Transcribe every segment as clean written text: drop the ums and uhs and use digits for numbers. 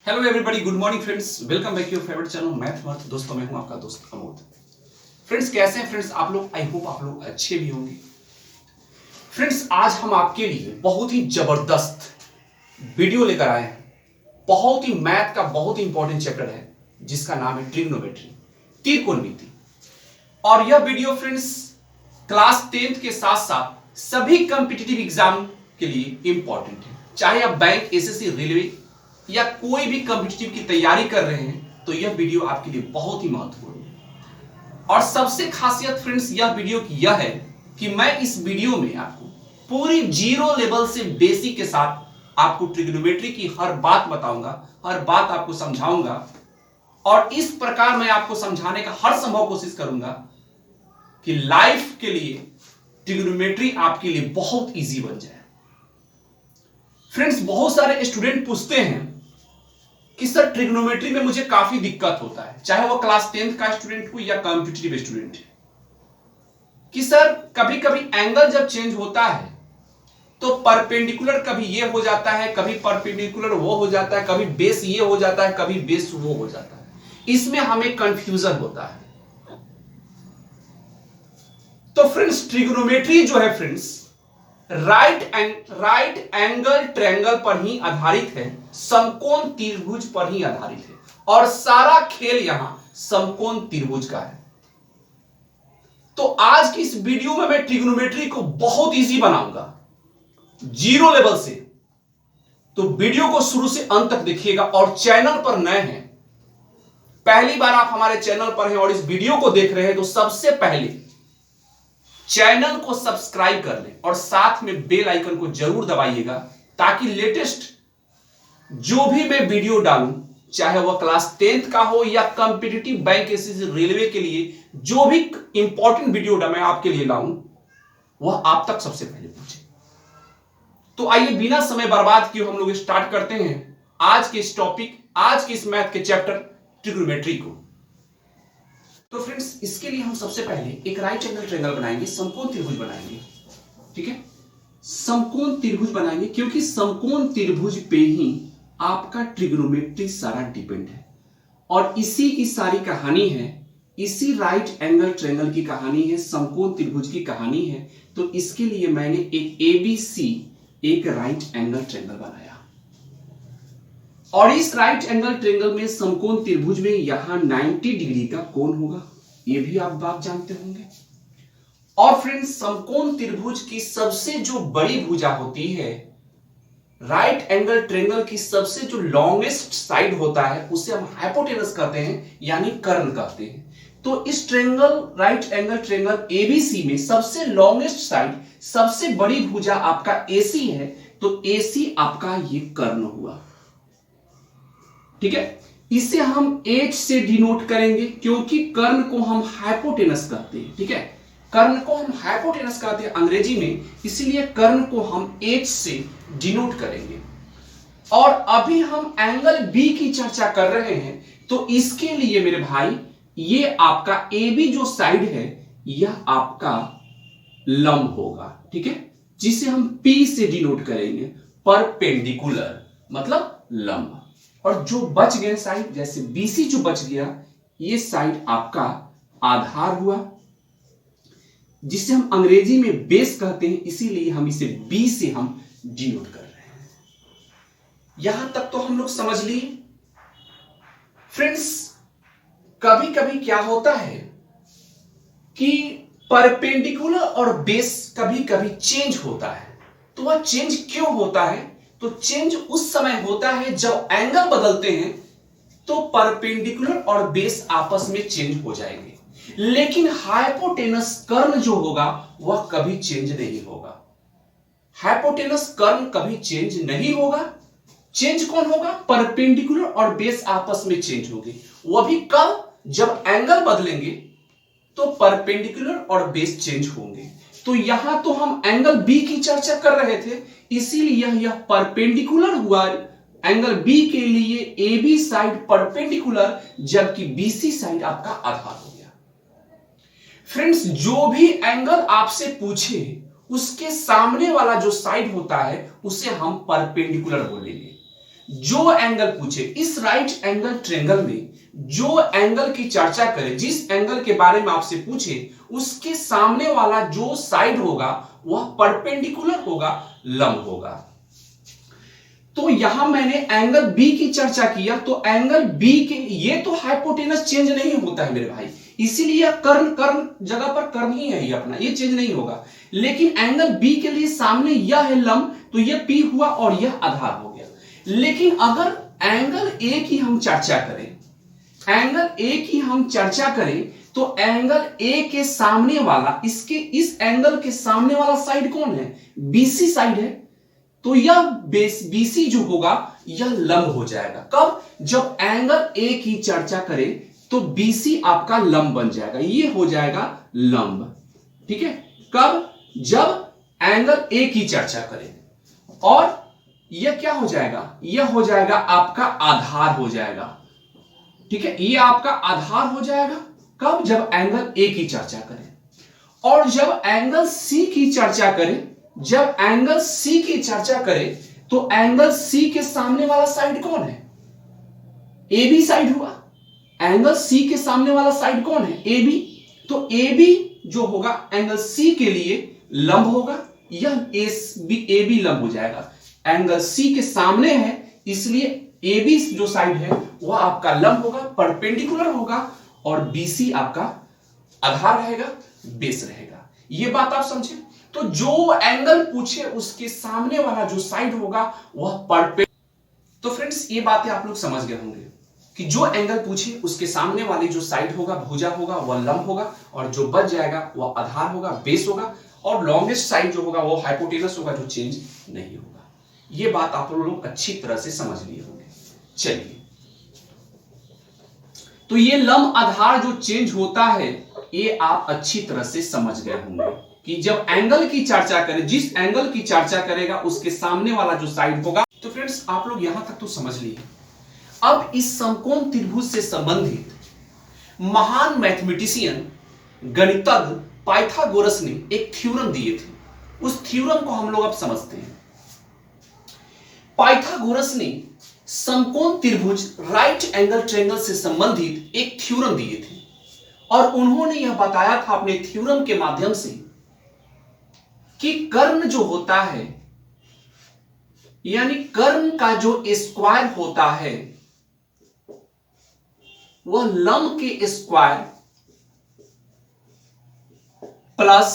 Hello everybody, good morning friends, welcome back your favourite channel math worth. दोस्तों मैं हूं आपका दोस्त अमोद। फ्रेंड्स कैसे हैं फ्रेंड्स आप लोग? आई होप आप लोग अच्छे भी होंगे। फ्रेंड्स आज हम आपके लिए बहुत ही जबरदस्त वीडियो लेकर आए हैं। बहुत ही मैथ का बहुत ही इंपॉर्टेंट चैप्टर है जिसका नाम है ट्रिग्नोमेट्री, त्रिकोणमिति। और यह वीडियो फ्रेंड्स क्लास 10th के साथ साथ सभी कॉम्पिटिटिव एग्जाम के लिए इंपॉर्टेंट है। चाहे आप बैंक, एसएससी, रेलवे या कोई भी कॉम्पिटिटिव की तैयारी कर रहे हैं तो यह वीडियो आपके लिए बहुत ही महत्वपूर्ण है। और सबसे खासियत फ्रेंड्स यह वीडियो की यह है कि मैं इस वीडियो में आपको पूरी जीरो लेवल से बेसिक के साथ आपको ट्रिग्नोमेट्री की हर बात बताऊंगा, हर बात आपको समझाऊंगा। और इस प्रकार मैं आपको समझाने का हर संभव कोशिश करूंगा कि लाइफ के लिए ट्रिग्नोमेट्री आपके लिए बहुत इजी बन जाए। फ्रेंड्स बहुत सारे स्टूडेंट पूछते हैं कि सर ट्रिग्नोमेट्री में मुझे काफी दिक्कत होता है, चाहे वो क्लास 10th का स्टूडेंट हो या कॉम्पिटिटिव स्टूडेंट है, कि सर कभी कभी एंगल जब चेंज होता है तो परपेंडिकुलर कभी ये हो जाता है, कभी परपेंडिकुलर वो हो जाता है, कभी बेस ये हो जाता है, कभी बेस वो हो जाता है। इसमें हमें कंफ्यूजन होता है। तो फ्रेंड्स ट्रिग्नोमेट्री जो है फ्रेंड्स राइट एंगल ट्रायंगल पर ही आधारित है, समकोण त्रिभुज पर ही आधारित है। और सारा खेल यहां समकोण त्रिभुज का है। तो आज की इस वीडियो में मैं ट्रिग्नोमेट्री को बहुत इजी बनाऊंगा, जीरो लेवल से। तो वीडियो को शुरू से अंत तक देखिएगा। और चैनल पर नए हैं, पहली बार आप हमारे चैनल पर हैं और इस वीडियो को देख रहे हैं, तो सबसे पहले चैनल को सब्सक्राइब कर लें और साथ में बेल आइकन को जरूर दबाइएगा, ताकि लेटेस्ट जो भी मैं वीडियो डालूं, चाहे वह क्लास 10th का हो या कॉम्पिटिटिव बैंक, एसएससी, रेलवे के लिए जो भी इंपॉर्टेंट वीडियो मैं आपके लिए लाऊं वह आप तक सबसे पहले पहुंचे। तो आइए बिना समय बर्बाद किए हम लोग स्टार्ट करते हैं आज के इस टॉपिक, आज के इस मैथ के चैप्टर ट्रिग्नोमेट्री को। तो फ्रेंड्स इसके लिए हम सबसे पहले एक राइट एंगल ट्रायंगल बनाएंगे, समकोण त्रिभुज बनाएंगे। ठीक है, समकोण त्रिभुज बनाएंगे, क्योंकि समकोण त्रिभुज पे ही आपका ट्रिग्नोमेट्री सारा डिपेंड है। और इसी की सारी कहानी है, इसी राइट एंगल ट्रायंगल की कहानी है, समकोण त्रिभुज की कहानी है। तो इसके लिए मैंने एक एबीसी, एक राइट एंगल ट्रायंगल बनाया। और इस राइट एंगल ट्रायंगल में समकोण त्रिभुज में यहां 90 डिग्री का कोण होगा, यह भी आप बात जानते होंगे। और फ्रेंड्स समकोण त्रिभुज की सबसे जो बड़ी भुजा होती है, राइट एंगल ट्रायंगल की सबसे जो लॉन्गेस्ट साइड होता है, उसे हम हाइपोटेनस कहते हैं, यानी कर्ण कहते हैं। तो इस triangle, right angle triangle ABC में सबसे लॉन्गेस्ट साइड, सबसे बड़ी भुजा आपका एसी है। तो एसी आपका ये कर्ण हुआ। ठीक है, इसे हम H से डिनोट करेंगे, क्योंकि कर्ण को हम हाइपोटेनस कहते हैं। ठीक है, कर्ण को हम हाइपोटेनस कहते हैं अंग्रेजी में, इसलिए कर्ण को हम H से डिनोट करेंगे। और अभी हम एंगल B की चर्चा कर रहे हैं, तो इसके लिए मेरे भाई ये आपका AB जो साइड है, यह आपका लंब होगा। ठीक है, जिसे हम P से डिनोट करेंगे, परपेंडिकुलर मतलब लंब। और जो बच गए साइड, जैसे BC जो बच गया, ये साइड आपका आधार हुआ, जिसे हम अंग्रेजी में बेस कहते हैं, इसीलिए हम इसे B से हम डिनोट कर रहे हैं। यहां तक तो हम लोग समझ लिए। फ्रेंड्स कभी कभी क्या होता है कि परपेंडिकुलर और बेस कभी कभी चेंज होता है। तो वह चेंज क्यों होता है? तो चेंज उस समय होता है जब एंगल बदलते हैं, तो परपेंडिकुलर और बेस आपस में चेंज हो जाएंगे। लेकिन हाइपोटेनस कर्ण जो होगा वह कभी चेंज नहीं होगा। हाइपोटेनस कर्ण कभी चेंज नहीं होगा। चेंज कौन होगा? परपेंडिकुलर और बेस आपस में चेंज होंगे। वह भी कब? जब एंगल बदलेंगे तो परपेंडिकुलर और बेस चेंज होंगे। तो यहां तो हम एंगल बी की चर्चा कर रहे थे, इसीलिए यह परपेंडिकुलर हुआ। एंगल बी के लिए ए बी साइड परपेंडिकुलर, जबकि बीसी साइड आपका आधार हो गया। फ्रेंड्स जो भी एंगल आपसे पूछे, उसके सामने वाला जो साइड होता है उसे हम परपेंडिकुलर बोलेंगे। जो एंगल पूछे इस राइट एंगल ट्रायंगल में जो एंगल की चर्चा करे, जिस एंगल के बारे में आपसे पूछे, उसके सामने वाला जो साइड होगा वह परपेंडिकुलर होगा, लंब होगा। तो यहां मैंने एंगल बी की चर्चा किया, तो एंगल बी के ये तो हाइपोटेनस चेंज नहीं होता है मेरे भाई, इसीलिए कर्ण कर्ण जगह पर कर्ण ही है ये अपना, ये चेंज नहीं होगा। लेकिन एंगल बी के लिए सामने यह है लंब, तो यह पी हुआ और यह आधार हो गया। लेकिन अगर एंगल ए की हम चर्चा करें, एंगल ए की हम चर्चा करें, तो एंगल ए के सामने वाला, इसके इस एंगल के सामने वाला साइड कौन है? बीसी साइड है। तो यह बीसी जो होगा यह लंब हो जाएगा। कब? जब एंगल ए की चर्चा करें तो बीसी आपका लंब बन जाएगा, ये हो जाएगा लंब। ठीक है, कब? जब एंगल ए की चर्चा करें। और यह क्या हो जाएगा? यह हो जाएगा आपका आधार हो जाएगा। ठीक है, यह आपका आधार हो जाएगा। कब? जब एंगल ए की चर्चा करें। और जब एंगल सी की चर्चा करें, जब एंगल सी की चर्चा करें, तो एंगल सी के सामने वाला साइड कौन है? ए बी साइड हुआ। एंगल सी के सामने वाला साइड कौन है? A B. तो ए बी जो होगा एंगल सी के लिए लंब होगा, यह ए बी लंब हो जाएगा। एंगल सी के सामने है, इसलिए ए बी जो साइड है वह आपका लंब होगा, परपेंडिकुलर होगा, और बीसी आपका आधार रहेगा, बेस रहेगा। यह बात आप समझे? तो जो एंगल पूछे उसके सामने वाला जो साइड होगा वह परपेंडिकुलर। तो फ्रेंड्स, ये बातें आप लोग समझ गए होंगे कि जो एंगल पूछे उसके सामने वाली जो साइड होगा, भुजा होगा, वह लंब होगा, और जो बच जाएगा वह आधार होगा, बेस होगा, और लॉन्गेस्ट साइड जो होगा वो हाइपोटेनस होगा, जो चेंज नहीं होगा। ये बात आप लोग अच्छी तरह से समझ लिए होंगे। चलिए, तो ये लंब आधार जो चेंज होता है ये आप अच्छी तरह से समझ गए होंगे कि जब एंगल की चर्चा करें, जिस एंगल की चर्चा करेगा उसके सामने वाला जो साइड होगा। तो फ्रेंड्स, आप लोग यहां तक तो समझ लिए। अब इस समकोण त्रिभुज से संबंधित महान मैथमेटिशियन गणितज्ञ पाइथागोरस ने एक थ्योरम दिए थे, उस थ्योरम को हम लोग अब समझते हैं। पाइथागोरस ने समकोण त्रिभुज राइट एंगल ट्रायंगल से संबंधित एक थ्योरम दिए थे, और उन्होंने यह बताया था अपने थ्योरम के माध्यम से कि कर्ण जो होता है, यानी कर्ण का जो स्क्वायर होता है वह लंब के स्क्वायर प्लस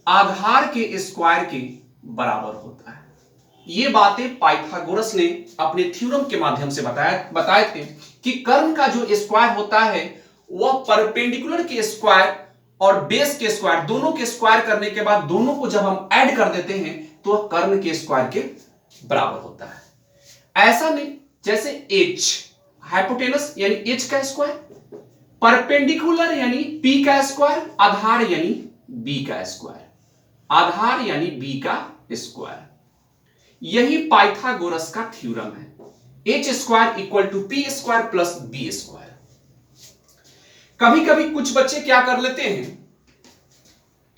आधार के स्क्वायर के बराबर होता है। ये बातें पाइथागोरस ने अपने थ्योरम के माध्यम से बताए थे कि कर्ण का जो स्क्वायर होता है वह परपेंडिकुलर के स्क्वायर और बेस के स्क्वायर, दोनों के स्क्वायर करने के बाद दोनों को जब हम ऐड कर देते हैं तो वह कर्ण के स्क्वायर के बराबर होता है। ऐसा नहीं जैसे h हाइपोटेनस यानी h का स्क्वायर, परपेंडिकुलर यानी p का स्क्वायर, आधार यानी b का स्क्वायर, आधार यानी b का स्क्वायर। यही पाइथागोरस का थ्योरम है, h square equal to p square plus b square. कभी कभी कुछ बच्चे क्या कर लेते हैं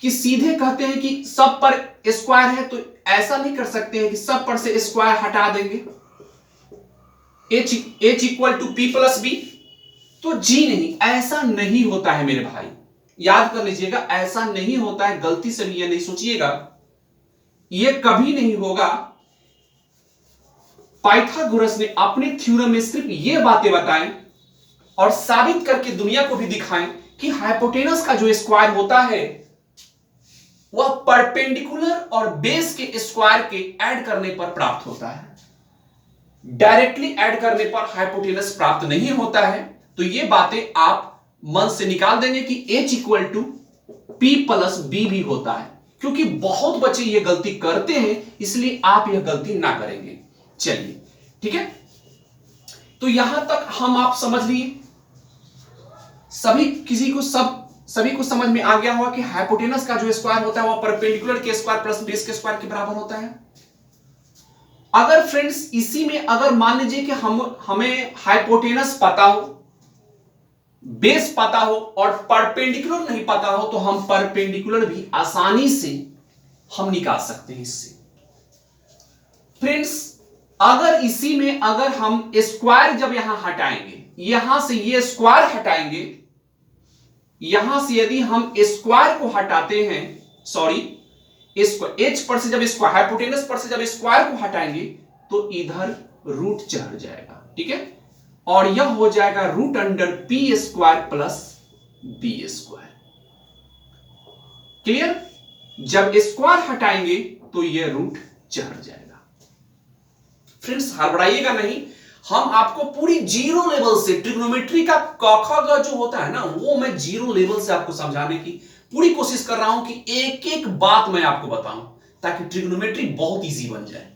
कि सीधे कहते हैं कि सब पर स्क्वायर है, तो ऐसा नहीं कर सकते हैं कि सब पर से स्क्वायर हटा देंगे, h equal to p plus B. तो जी नहीं, ऐसा नहीं होता है मेरे भाई, याद कर लीजिएगा, ऐसा नहीं होता है। गलती से भी ये नहीं सोचिएगा, ये कभी नहीं होगा। पाइथागोरस ने अपने थ्योरम में सिर्फ ये बातें बताएं और साबित करके दुनिया को भी दिखाएं कि हाइपोटेनस का जो स्क्वायर होता है वह परपेंडिकुलर और बेस के स्क्वायर के ऐड करने पर प्राप्त होता है, डायरेक्टली ऐड करने पर हाइपोटेनस प्राप्त नहीं होता है। तो ये बातें आप मन से निकाल देंगे कि h equal to p plus B भी होता है, क्योंकि बहुत बच्चे ये गलती करते हैं, इसलिए आप यह गलती ना करेंगे। चलिए ठीक है, तो यहां तक हम आप समझ लिए, सभी को समझ में आ गया होगा कि हाइपोटेनस का जो स्क्वायर होता है वह परपेंडिकुलर के स्क्वायर प्लस बेस के स्क्वायर के बराबर होता है। अगर फ्रेंड्स इसी में अगर मान लीजिए कि हमें हाइपोटेनस पता हो, बेस पता हो और परपेंडिकुलर नहीं पता हो, तो हम परपेंडिकुलर भी आसानी से हम निकाल सकते हैं इससे। फ्रेंड्स अगर इसी में अगर हम स्क्वायर जब यहां हटाएंगे, यहां से ये स्क्वायर हटाएंगे, यहां से यदि हम स्क्वायर को हटाते हैं, सॉरी एच पर से जब स्क्वायर, हाइपोटेनस पर से जब स्क्वायर को हटाएंगे तो इधर रूट चढ़ जाएगा, ठीक है, और यह हो जाएगा root under P square plus B square. Clear? जब स्क्वायर हटाएंगे तो यह रूट चढ़ जाएगा। फ्रेंड्स हड़बड़ाइएगा नहीं, हम आपको पूरी जीरो लेवल से ट्रिग्नोमेट्री का क जो होता है ना, वो मैं जीरो लेवल से आपको समझाने की पूरी कोशिश कर रहा हूं कि एक एक बात मैं आपको बताऊं ताकि ट्रिग्नोमेट्री बहुत इजी बन जाए।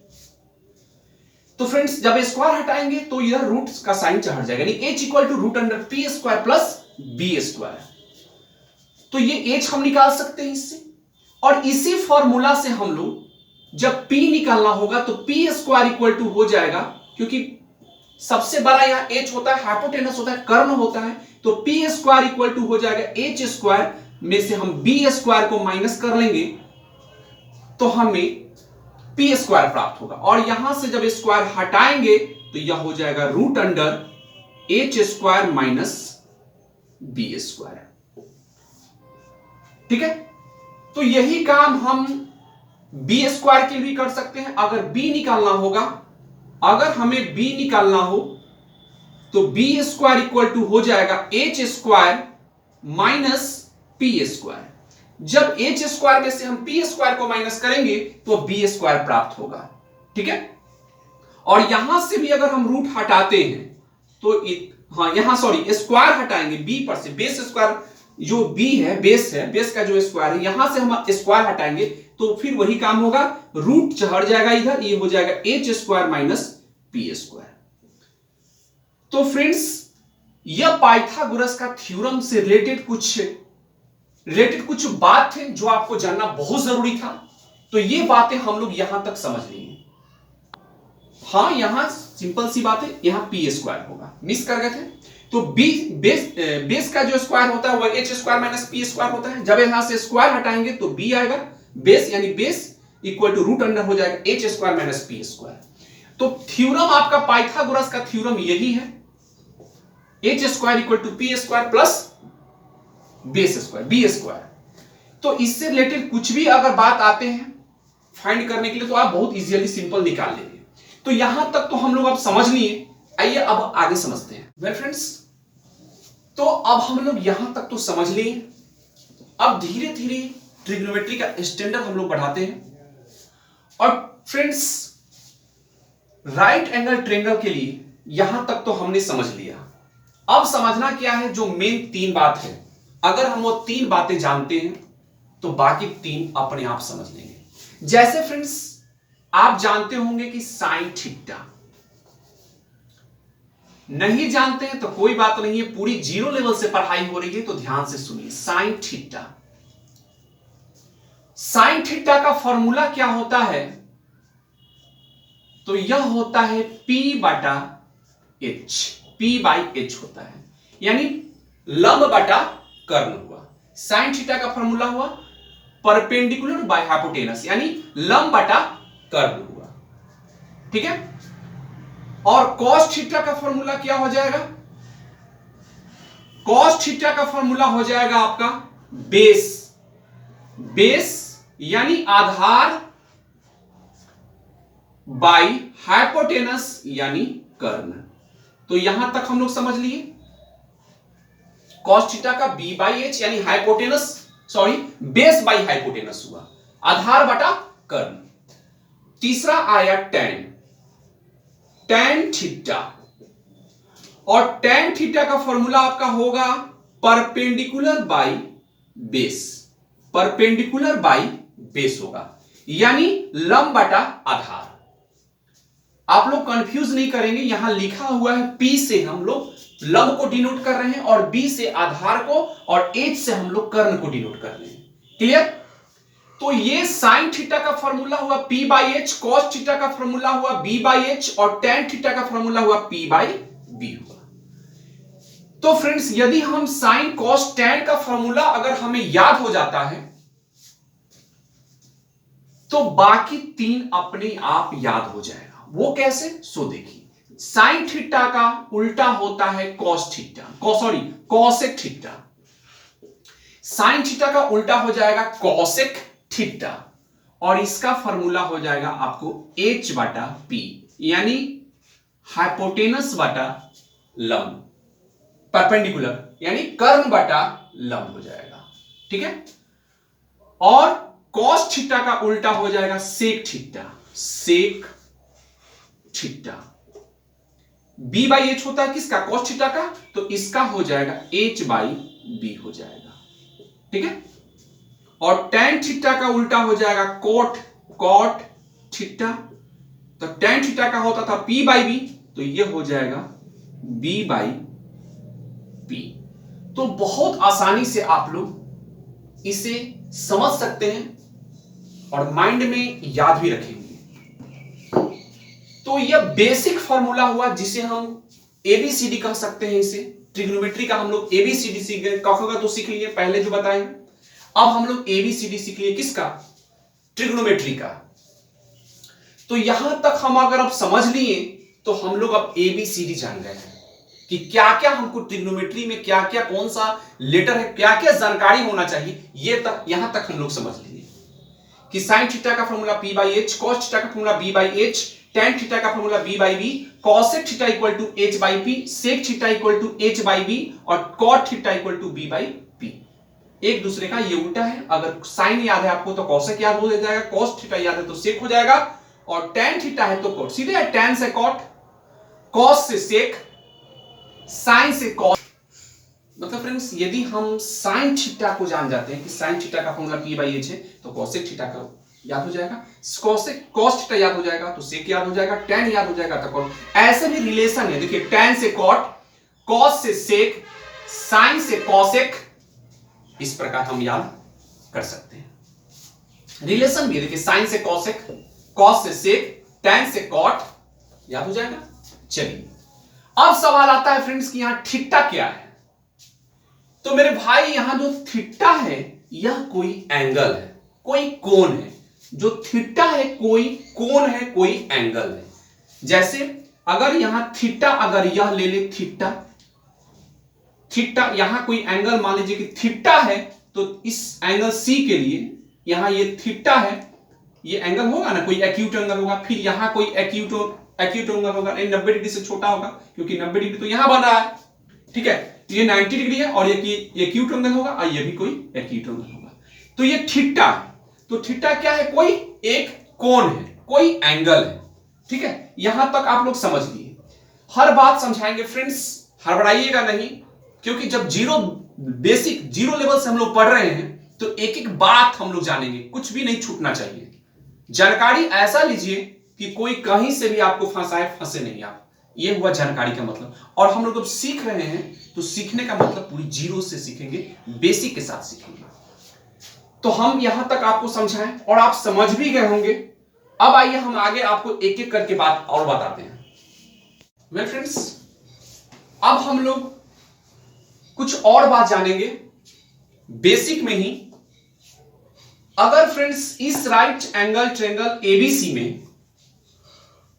तो फ्रेंड्स जब स्क्वायर हटाएंगे तो यह रूट का साइन चढ़ जाएगा, यानी h equal to root under P square plus B square. तो ये h हम निकाल सकते हैं इससे, और इसी फॉर्मूला से हम लोग जब p निकालना होगा तो पी स्क्वायर इक्वल टू हो जाएगा, क्योंकि सबसे बड़ा यहां h होता है, हाइपोटेनस होता है, कर्ण होता है, तो पी स्क्वायर इक्वल टू हो जाएगा h स्क्वायर में से हम बी स्क्वायर को माइनस कर लेंगे तो हमें पी स्क्वायर प्राप्त होगा, और यहां से जब स्क्वायर हटाएंगे तो यह हो जाएगा root under H square minus B square. ठीक है, तो यही काम हम बी स्क्वायर के लिए भी कर सकते हैं। अगर बी निकालना होगा, अगर हमें बी निकालना हो तो बी स्क्वायर इक्वल टू हो जाएगा H square minus P square. जब एच स्क्वायर में से हम पी स्क्वायर को माइनस करेंगे तो बी स्क्वायर प्राप्त होगा। ठीक है, और यहां से भी अगर हम रूट हटाते हैं तो यहां सॉरी स्क्वायर हटाएंगे बी पर से, बेस स्क्वायर जो बी है, बेस है, बेस का जो स्क्वायर है, यहां से हम स्क्वायर हटाएंगे तो फिर वही काम होगा, रूट चढ़ जाएगा इधर, ये हो जाएगा H square minus P square. तो फ्रेंड्स यह पाइथागोरस का थ्योरम से रिलेटेड कुछ बात थे जो आपको जानना बहुत जरूरी था। तो ये बातें हम लोग यहां तक समझ लेंगे। हाँ, यहां सिंपल सी बात है, यहां पी स्क्वायर होगा, मिस कर गए थे। तो बेस का जो स्क्वायर होता है वह H square minus P square होता है। जब यहां से स्क्वायर हटाएंगे तो बी आएगा, बेस यानी base equal to root under हो जाएगा H square minus P square. तो थ्योरम आपका पाइथागोरस का थ्योरम यही है, H square equal to P square plus base square B square. तो इससे रिलेटेड कुछ भी अगर बात आते हैं फाइंड करने के लिए तो आप बहुत इजीली सिंपल निकाल लेंगे। तो यहां तक तो हम लोग अब समझ लिए, आइए अब आगे समझते हैं। वेल फ्रेंड्स, तो अब हम लोग यहां तक तो समझ लिए, अब धीरे धीरे ट्रिग्नोमेट्री का स्टैंडर्ड हम लोग बढ़ाते हैं। और फ्रेंड्स राइट एंगल ट्रायंगल के लिए यहां तक तो हमने समझ लिया। अब समझना क्या है, जो मेन तीन बात है, अगर हम वो तीन बातें जानते हैं तो बाकी तीन अपने आप समझ लेंगे। जैसे फ्रेंड्स आप जानते होंगे कि साइन थीटा, नहीं जानते हैं तो कोई बात नहीं है, पूरी जीरो लेवल से पढ़ाई हो रही है तो ध्यान से सुनिए। साइन थीटा, साइन थीटा का फॉर्मूला क्या होता है, तो यह होता है P बटा H, P बाई H होता है, यानी लंब बटा कर्ण हुआ। साइन थीटा का फॉर्मूला हुआ परपेंडिकुलर बाय हाइपोटेनस, यानी लंब बटा कर्ण हुआ। ठीक है, और कॉस थीटा का फॉर्मूला क्या हो जाएगा, कॉस थीटा का फॉर्मूला हो जाएगा आपका बेस, बेस यानी आधार बाई हाइपोटेनस यानी कर्ण। तो यहां तक हम लोग समझ लिए, कॉस थीटा का बी बाई एच यानी hypotenuse, sorry base by hypotenuse हुआ, आधार बटा कर्ण। तीसरा आया टेन, टेन थीटा, और टेन थीटा का फॉर्मूला आपका होगा perpendicular by base, perpendicular by base होगा, यानी लंब बटा आधार। आप लोग कंफ्यूज नहीं करेंगे, यहां लिखा हुआ है P से हम लोग लंब को डिनोट कर रहे हैं और B से आधार को और H से हम लोग कर्ण को डिनोट कर रहे हैं। क्लियर? तो ये साइन थीटा का फॉर्मूला हुआ P by H, cos theta का फॉर्मूला हुआ B बाई एच, और टेन थीटा का फॉर्मूला हुआ P बाई बी हुआ। तो फ्रेंड्स यदि हम साइन कॉस टेन का फॉर्मूला अगर हमें याद हो जाता है तो बाकी 3 अपने आप याद हो जाएगा। वो कैसे? सो देखिए, साइन थीटा का उल्टा होता है cos theta, cosec theta. Sign theta का उल्टा हो जाएगा कॉसेक थीटा, और इसका फॉर्मूला हो जाएगा आपको h बटा p, यानी हाइपोटेनस बटा लंब, परपेंडिकुलर यानी कर्ण बटा लंब हो जाएगा। ठीक है, और कॉस थीटा का उल्टा हो जाएगा sec theta, sec theta. b by H होता है किसका? कॉस थीटा का, तो इसका हो जाएगा h बाई बी हो जाएगा। ठीक है, और tan थीटा का उल्टा हो जाएगा कॉट थीटा, तो tan थीटा का होता था p बाई बी, तो ये हो जाएगा b बाई पी। तो बहुत आसानी से आप लोग इसे समझ सकते हैं और माइंड में याद भी रखेंगे। तो यह बेसिक फॉर्मूला हुआ जिसे हम एबीसीडी कह सकते हैं। इसे ट्रिग्नोमेट्री का हम लोग एबीसीडी सीख गए, कहोगा तो सीख लिए पहले जो बताए। अब हम लोग एबीसीडी सीख लिए किसका? ट्रिग्नोमेट्री का। तो यहां तक हम अगर अब समझ लिए तो हम लोग अब एबीसीडी जान गए हैं कि क्या क्या हमको ट्रिग्नोमेट्री में क्या क्या कौन सा लेटर है, क्या क्या जानकारी होना चाहिए। ये तक यहां तक हम लोग समझ लिए कि साइन थीटा का formula p by H, cos theta का formula b by H, tan theta का formula b by B, cosec theta equal to h by p, sec theta equal to h by b, और cot theta equal to b by p। एक दूसरे का ये उल्टा है। अगर sign याद है आपको तो कॉसेक याद हो जाएगा, कॉस थीटा याद है तो सेक हो जाएगा, और tan थीटा है तो कॉट। सीधे है, tan से कॉट, कॉस से सेक, साइन से कॉस। मतलब फ्रेंड्स, यदि हम साइन थीटा को जान जाते हैं कि साइन थीटा का फॉर्मूला p बाई एच है, तो कॉसेक थीटा का याद हो जाएगा, कॉस थीटा याद हो जाएगा तो सेक याद हो जाएगा, tan याद हो जाएगा तो कॉट। ऐसे भी रिलेशन है, देखिए tan से कॉट, कॉस से सेक, साइन से कॉसेक, इस प्रकार हम याद कर सकते हैं। रिलेशन भी देखिए, साइन से कॉसेक, कॉस से सेक, tan से कॉट, याद हो जाएगा। चलिए अब सवाल आता है फ्रेंड्स कि यहां थीटा क्या है। तो मेरे भाई यहां जो थीटा है यह कोई एंगल है, कोई कोण है। जो थीटा है कोई कोण है, कोई एंगल है। जैसे अगर यहां थीटा, अगर यह ले ले थीटा, थीटा यहां कोई एंगल मान लीजिए कि थीटा है, तो इस एंगल सी के लिए यहां ये थीटा है, ये एंगल होगा ना, कोई एक्यूट एंगल होगा। फिर यहां कोई एक्यूट एंगल होगा, 90 डिग्री से छोटा होगा क्योंकि 90 डिग्री तो यहां बन रहा है। ठीक है, तो ये 90 डिग्री है, और ये एक्यूट एंगल होगा, और ये भी कोई एक्यूट एंगल होगा। तो ये थीटा है। तो थीटा क्या है? कोई एक कोण है, कोई एंगल है। ठीक है, यहां तक आप लोग समझ लिए। हर बात समझाएंगे फ्रेंड्स, हड़बड़ाइएगा नहीं, क्योंकि जब बेसिक जीरो लेवल से हम लोग पढ़ रहे हैं तो एक एक बात हम लोग जानेंगे, कुछ भी नहीं छूटना चाहिए। जानकारी ऐसा लीजिए कि कोई कहीं से भी आपको फंसे नहीं आप। ये हुआ जानकारी का मतलब। और हम लोग जब सीख रहे हैं तो सीखने का मतलब पूरी जीरो से सीखेंगे, बेसिक के साथ सीखेंगे। तो हम यहां तक आपको समझाएं और आप समझ भी गए होंगे। अब आइए हम आगे आपको एक एक करके बात और बताते हैं। वेल फ्रेंड्स, अब हम लोग कुछ और बात जानेंगे बेसिक में ही। अगर फ्रेंड्स इस राइट एंगल ट्रायंगल एबीसी में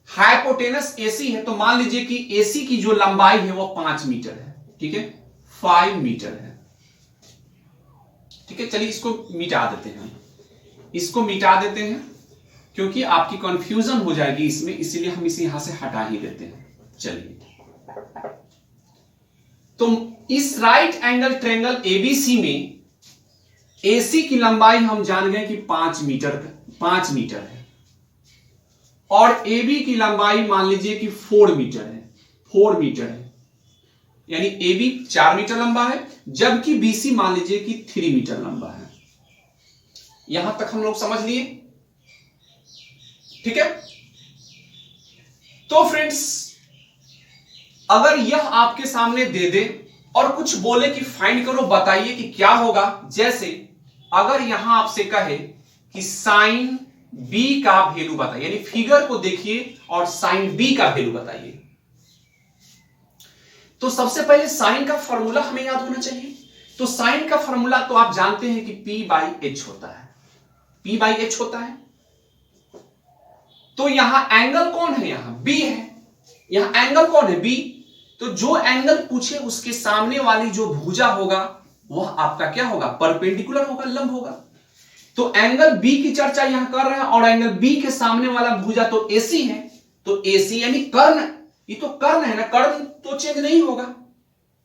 हाइपोटेनस एसी है, तो मान लीजिए कि एसी की जो लंबाई है वो 5 मीटर है। ठीक है, 5 मीटर है। ठीक है, चलिए इसको मिटा देते हैं, इसको मिटा देते हैं क्योंकि आपकी कंफ्यूजन हो जाएगी इसमें, इसीलिए हम इसे यहां से हटा ही देते हैं। चलिए, तो इस राइट एंगल ट्रायंगल एबीसी में एसी की लंबाई हम जान गए कि 5 मीटर है, और एबी की लंबाई मान लीजिए कि 4 मीटर है, यानी एबी 4 मीटर लंबा है, जबकि बीसी मान लीजिए कि 3 मीटर लंबा है। यहां तक हम लोग समझ लिए। ठीक है, तो फ्रेंड्स अगर यह आपके सामने दे दे और कुछ बोले कि फाइंड करो, बताइए कि क्या होगा। जैसे अगर यहां आपसे कहे कि साइन बी का वैल्यू बताइए, यानी फिगर को देखिए और साइन बी का वैल्यू बताइए, तो सबसे पहले साइन का फॉर्मूला हमें याद होना चाहिए। तो साइन का फॉर्मूला तो आप जानते हैं कि P बाई एच होता है, P बाई एच होता है। तो यहां एंगल कौन है, यहां बी है, यहां एंगल कौन है बी। तो जो एंगल पूछे उसके सामने वाली जो भुजा होगा वह आपका क्या होगा, परपेंडिकुलर होगा, लंब होगा। तो एंगल बी की चर्चा यहां कर रहे हैं और एंगल बी के सामने वाला भुजा तो एसी है, तो एसी यानी कर्ण, ये तो कर्ण है ना, कर्ण तो चेंज नहीं होगा।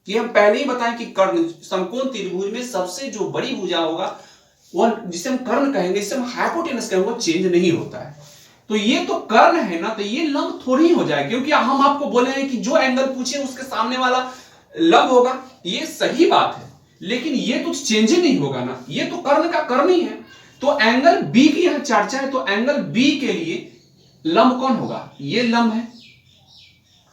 ये हम पहले ही बताएं कि कर्ण समकोण त्रिभुज में सबसे जो बड़ी भुजा होगा वह जिसे हम कर्ण कहेंगे, जिसे हम हाइपोटेनस कहेंगे, वो चेंज नहीं होता है। तो ये तो कर्ण है ना, तो ये लंब थोड़ी ही हो जाए, क्योंकि हम आपको बोले हैं कि जो एंगल पूछे उसके सामने वाला लंब होगा, ये सही बात है, लेकिन ये तो चेंज ही नहीं होगा ना, ये तो कर्ण का कर्ण ही है। तो एंगल बी की यहां चर्चा है, तो एंगल बी के लिए लंब कौन होगा, ये लंब है।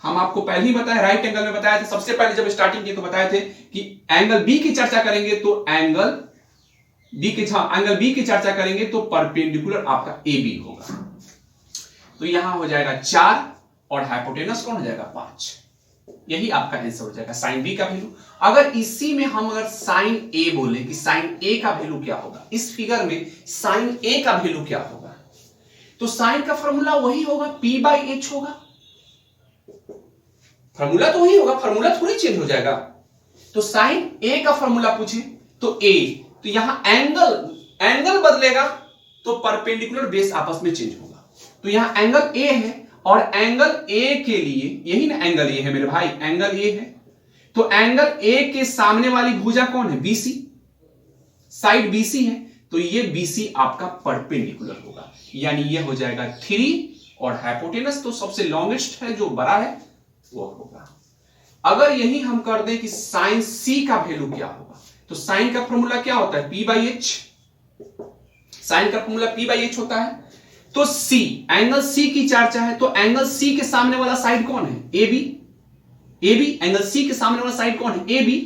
हम आपको पहले ही बताया, राइट एंगल में बताया था, सबसे पहले जब स्टार्टिंग की तो बताए थे कि एंगल बी की चर्चा करेंगे तो एंगल बी की चर्चा करेंगे तो परपेंडिकुलर आपका ए बी होगा। तो यहां हो जाएगा 4 और हाइपोटेनस कौन हो जाएगा 5। यही आपका आंसर हो जाएगा साइन बी का वैल्यू। अगर इसी में हम अगर साइन ए बोले कि साइन ए का वैल्यू क्या होगा, इस फिगर में साइन ए का वैल्यू क्या होगा, तो साइन का फॉर्मूला वही होगा, पी बाई एच होगा। फॉर्मूला तो वही होगा, फॉर्मूला थोड़ी चेंज हो जाएगा। तो साइन ए का फॉर्मूला पूछे तो ए, तो यहां एंगल बदलेगा तो परपेंडिकुलर बेस आपस में चेंज होगा। तो यहां एंगल ए है और एंगल ए के लिए, यही ना एंगल ए है मेरे भाई, एंगल ए है, तो एंगल ए के सामने वाली भुजा कौन है, बीसी, साइड बीसी है, तो ये बीसी आपका परपेंडिकुलर होगा, यानी ये हो जाएगा 3 और हाइपोटेनस तो सबसे लॉन्गेस्ट है, जो बड़ा है वो होगा। अगर यही हम कर दें कि साइन सी का वैल्यू क्या होगा, तो साइन का फॉर्मूला क्या होता है, पी बाई एच, साइन का फॉर्मूला पी बाई एच होता है। तो सी, एंगल सी की चर्चा है, तो एंगल सी के सामने वाला साइड कौन है, A B, A B, angle C के सामने वाला साइड कौन है, ए बी,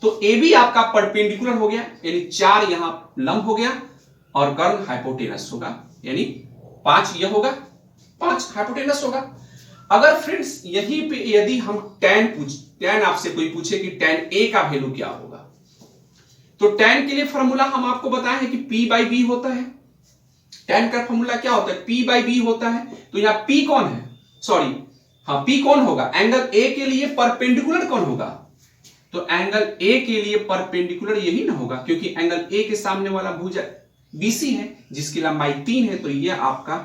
तो ए बी आपका परपेंडिकुलर हो गया, यानी 4 यहां लंब हो गया और कर्ण हाइपोटेनस होगा, यानी 5 यह होगा, 5 हाइपोटेनस होगा। अगर फ्रेंड्स यहीं पे यदि हम tan आपसे कोई पूछे कि tan a का वैल्यू क्या होगा, तो tan के लिए फॉर्मूला हम आपको बताए हैं कि p बाई बी होता है। tan का फॉर्मूला क्या होता है, p बाई बी होता है। तो यहां p कौन है, सॉरी हाँ p कौन होगा, एंगल a के लिए परपेंडिकुलर कौन होगा, तो एंगल a के लिए परपेंडिकुलर यही ना होगा, क्योंकि एंगल a के सामने वाला भुजा BC है जिसकी लंबाई 3 है, तो यह आपका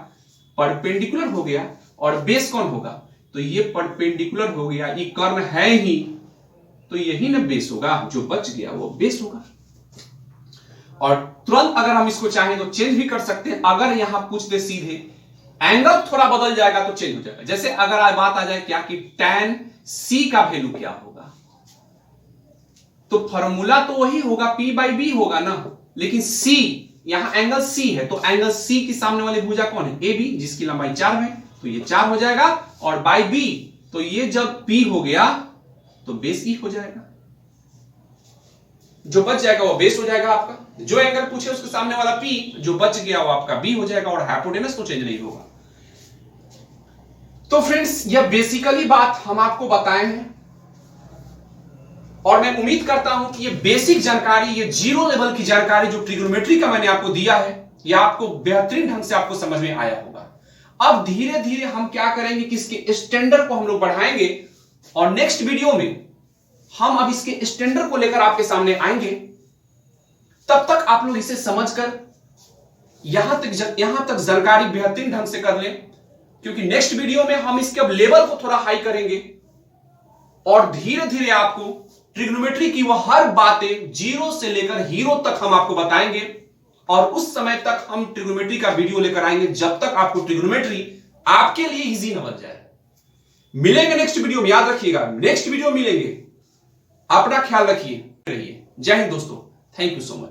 परपेंडिकुलर हो गया। और बेस कौन होगा, तो ये परपेंडिकुलर हो गया, ये कर्ण है ही, तो यही ना बेस होगा, जो बच गया वो बेस होगा। और तुरंत अगर हम इसको चाहें तो चेंज भी कर सकते हैं। अगर यहां पूछ दे सीधे एंगल थोड़ा बदल जाएगा तो चेंज हो जाएगा। जैसे अगर आज बात आ जाए क्या कि tan C का वैल्यू क्या होगा, तो फॉर्मूला तो वही होगा, P बाई बी होगा ना, लेकिन C यहां एंगल C है, तो एंगल C के सामने वाली भुजा कौन है, AB, जिसकी लंबाई 4 है, तो ये 4 हो जाएगा, और बाई B, तो ये जब P हो गया तो बेस E हो जाएगा, जो बच जाएगा वो बेस हो जाएगा आपका। जो एंगल पूछे उसके सामने वाला P, जो बच गया वो आपका B हो जाएगा, और हाइपोटेनस तो चेंज नहीं होगा। तो फ्रेंड्स यह बेसिकली बात हम आपको बताए हैं, और मैं उम्मीद करता हूं कि ये बेसिक जानकारी, ये 0 लेवल की जानकारी जो ट्रिग्नोमेट्री का मैंने आपको दिया है, यह आपको बेहतरीन ढंग से आपको समझ में आया होगा। अब धीरे धीरे हम क्या करेंगे कि इसके स्टैंडर्ड को हम लोग बढ़ाएंगे, और नेक्स्ट वीडियो में हम अब इसके स्टैंडर्ड को लेकर आपके सामने आएंगे। तब तक आप लोग इसे समझकर यहां तक जानकारी बेहतरीन ढंग से कर लें, क्योंकि नेक्स्ट वीडियो में हम इसके अब लेवल को थोड़ा हाई करेंगे, और धीरे धीरे आपको ट्रिग्नोमेट्री की वह हर बातें 0 से लेकर हीरो तक हम आपको बताएंगे, और उस समय तक हम ट्रिग्नोमेट्री का वीडियो लेकर आएंगे जब तक आपको ट्रिग्नोमेट्री आपके लिए इजी न बन जाए। मिलेंगे नेक्स्ट वीडियो में, याद रखिएगा नेक्स्ट वीडियो मिलेंगे। अपना ख्याल रखिए, रहिए। जय हिंद दोस्तों, थैंक यू सो मच।